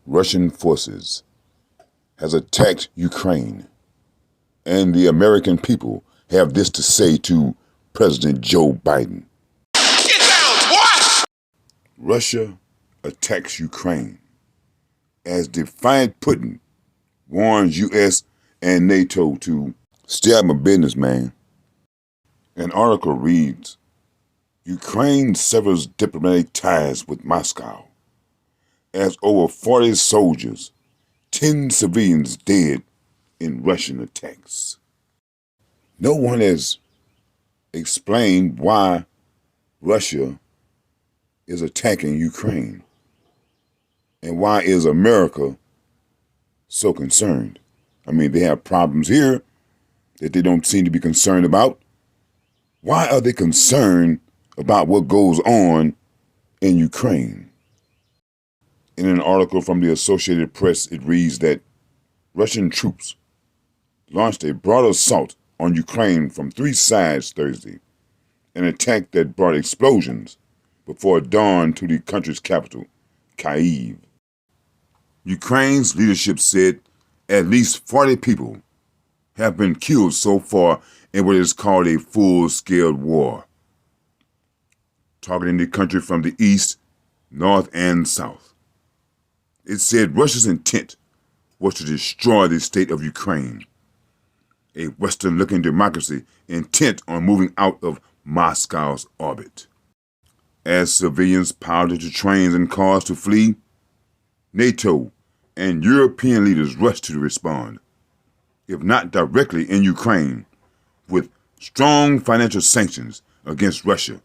Russian forces has attacked Ukraine, and the American people have this to say to President Joe Biden. Get down, what? Russia attacks Ukraine as defiant Putin warns U.S. and NATO to stay out of my business, man. An article reads, Ukraine severs diplomatic ties with Moscow as over 40 soldiers, 10 civilians dead in Russian attacks. No one has explained why Russia is attacking Ukraine and why is America so concerned. I mean, they have problems here that they don't seem to be concerned about. Why are they concerned about what goes on in Ukraine? In an article from the Associated Press, it reads that Russian troops launched a broad assault on Ukraine from 3 sides Thursday, an attack that brought explosions before dawn to the country's capital, Kyiv. Ukraine's leadership said at least 40 people have been killed so far in what is called a full-scale war, targeting the country from the east, north, and south. It said Russia's intent was to destroy the state of Ukraine, a Western-looking democracy intent on moving out of Moscow's orbit. As civilians piled into trains and cars to flee, NATO and European leaders rushed to respond, if not directly in Ukraine, with strong financial sanctions against Russia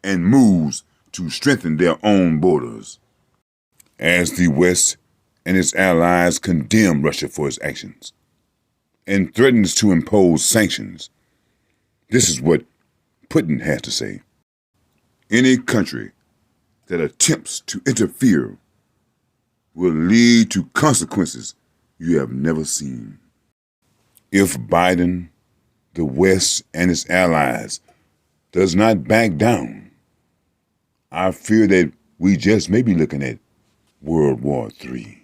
and moves to strengthen their own borders. As the West and its allies condemn Russia for its actions and threatens to impose sanctions, this is what Putin has to say. Any country that attempts to interfere will lead to consequences you have never seen. If Biden, the West, and its allies does not back down, I fear that we just may be looking at World War III.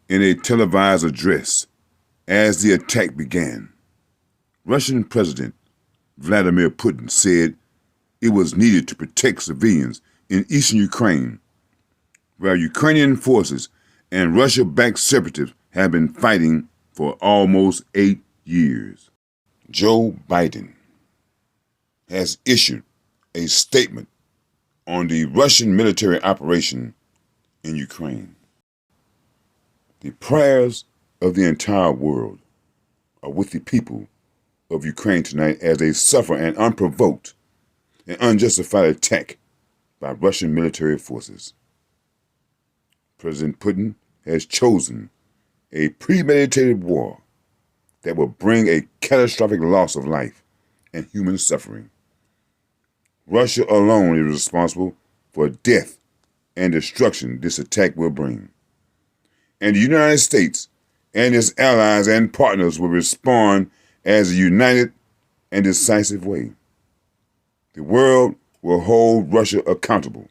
In a televised address as the attack began, Russian President Vladimir Putin said it was needed to protect civilians in eastern Ukraine, where Ukrainian forces and Russia-backed separatists have been fighting for almost 8 years. Joe Biden has issued a statement on the Russian military operation in Ukraine. The prayers of the entire world are with the people of Ukraine tonight as they suffer an unprovoked and unjustified attack by Russian military forces. President Putin has chosen a premeditated war that will bring a catastrophic loss of life and human suffering. Russia alone is responsible for death and destruction this attack will bring. And the United States and its allies and partners will respond as a united and decisive way. The world will hold Russia accountable.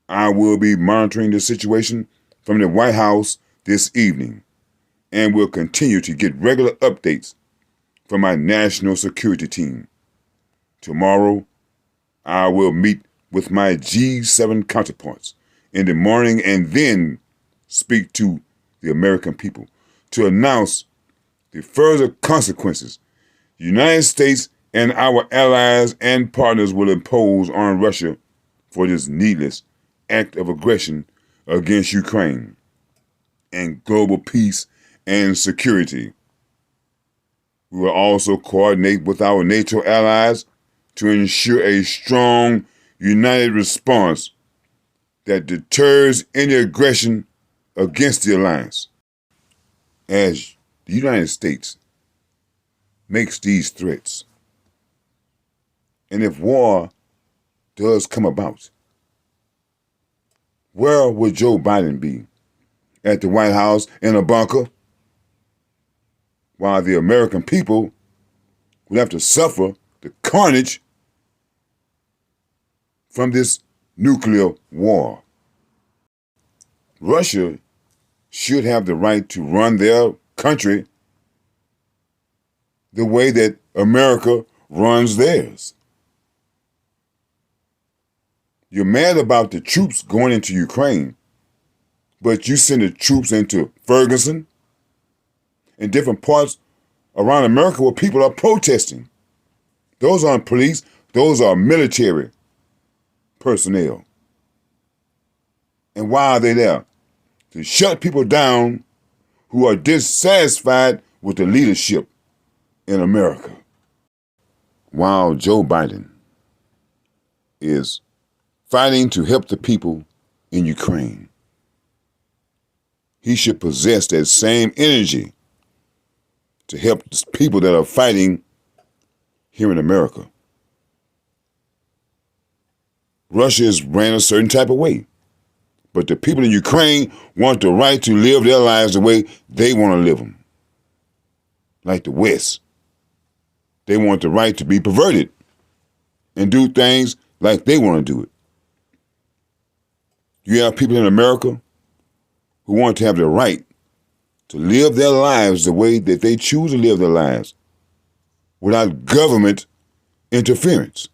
I will be monitoring the situation from the White House this evening and will continue to get regular updates from my national security team. Tomorrow, I will meet with my G7 counterparts in the morning and then speak to the American people to announce the further consequences the United States and our allies and partners will impose on Russia for this needless act of aggression against Ukraine and global peace and security. We will also coordinate with our NATO allies to ensure a strong, united response that deters any aggression against the alliance. As the United States makes these threats, and if war does come about, where would Joe Biden be? At the White House in a bunker? While the American people would have to suffer the carnage from this nuclear war. Russia should have the right to run their country the way that America runs theirs. You're mad about the troops going into Ukraine, but you send the troops into Ferguson and different parts around America where people are protesting. Those aren't police, those are military personnel. And why are they there? To shut people down who are dissatisfied with the leadership in America. While Joe Biden is fighting to help the people in Ukraine, he should possess that same energy to help the people that are fighting here in America. Russia is ran a certain type of way, but the people in Ukraine want the right to live their lives the way they want to live them. Like the West. They want the right to be perverted and do things like they want to do it. You have people in America who want to have the right to live their lives the way that they choose to live their lives without government interference.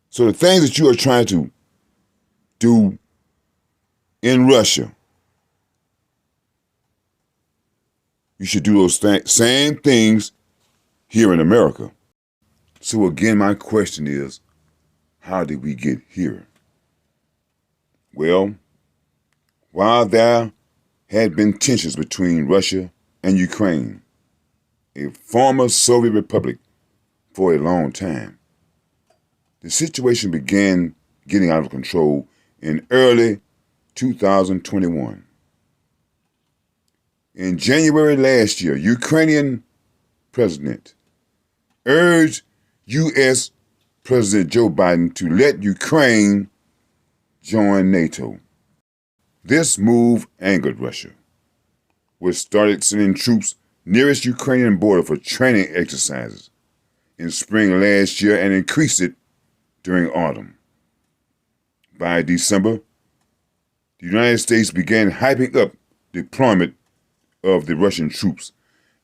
So the things that you are trying to do in Russia, you should do those same things here in America. So again, my question is, how did we get here? Well, while there had been tensions between Russia and Ukraine, a former Soviet republic, for a long time, the situation began getting out of control in early 2021. In January last year, Ukrainian president urged U.S. President Joe Biden to let Ukraine join NATO. This move angered Russia, which started sending troops near its Ukrainian border for training exercises in spring last year and increased it during autumn. By December, the United States began hyping up deployment of the Russian troops,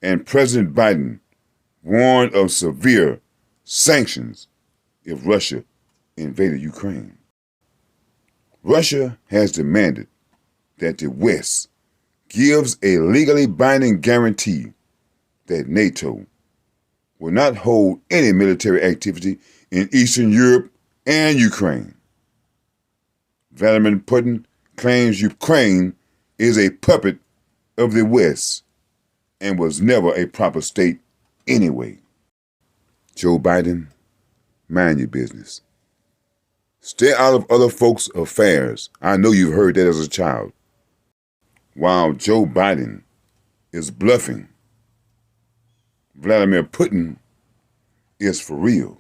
and President Biden warned of severe sanctions if Russia invaded Ukraine. Russia has demanded that the West gives a legally binding guarantee that NATO will not hold any military activity in Eastern Europe and Ukraine. Vladimir Putin claims Ukraine is a puppet of the West and was never a proper state anyway. Joe Biden, mind your business. Stay out of other folks' affairs. I know you've heard that as a child. While Joe Biden is bluffing, Vladimir Putin is for real.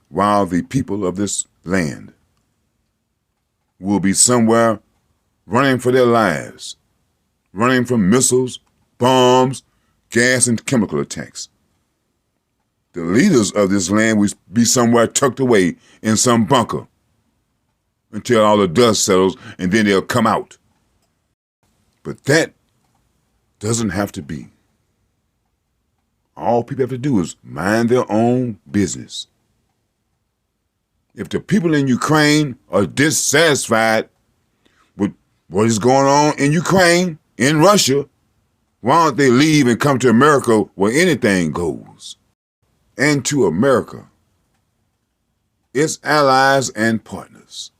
While the people of this land will be somewhere running for their lives, running from missiles, bombs, gas, and chemical attacks. The leaders of this land will be somewhere tucked away in some bunker until all the dust settles, and then they'll come out. But that doesn't have to be. All people have to do is mind their own business. If the people in Ukraine are dissatisfied with what is going on in Ukraine, in Russia, why don't they leave and come to America where anything goes? And to America, its allies and partners.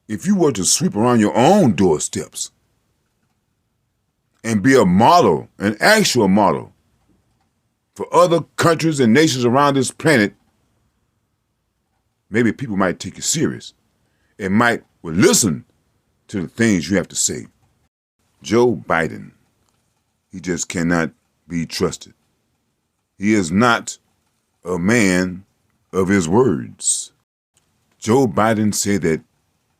If you were to sweep around your own doorsteps and be a model, an actual model, for other countries and nations around this planet, maybe people might take you serious and might listen to the things you have to say. Joe Biden, he just cannot be trusted. He is not a man of his words. Joe Biden said that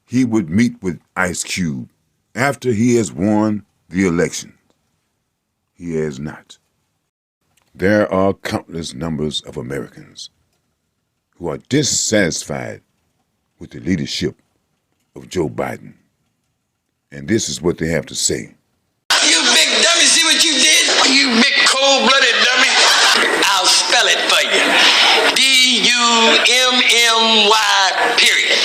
he would meet with Ice Cube after he has won the election. He has not. There are countless numbers of Americans who are dissatisfied with the leadership of Joe Biden. And this is what they have to say. You big dummy, see what you did? You big cold-blooded dummy. I'll spell it for you. D-U-M-M-Y, period.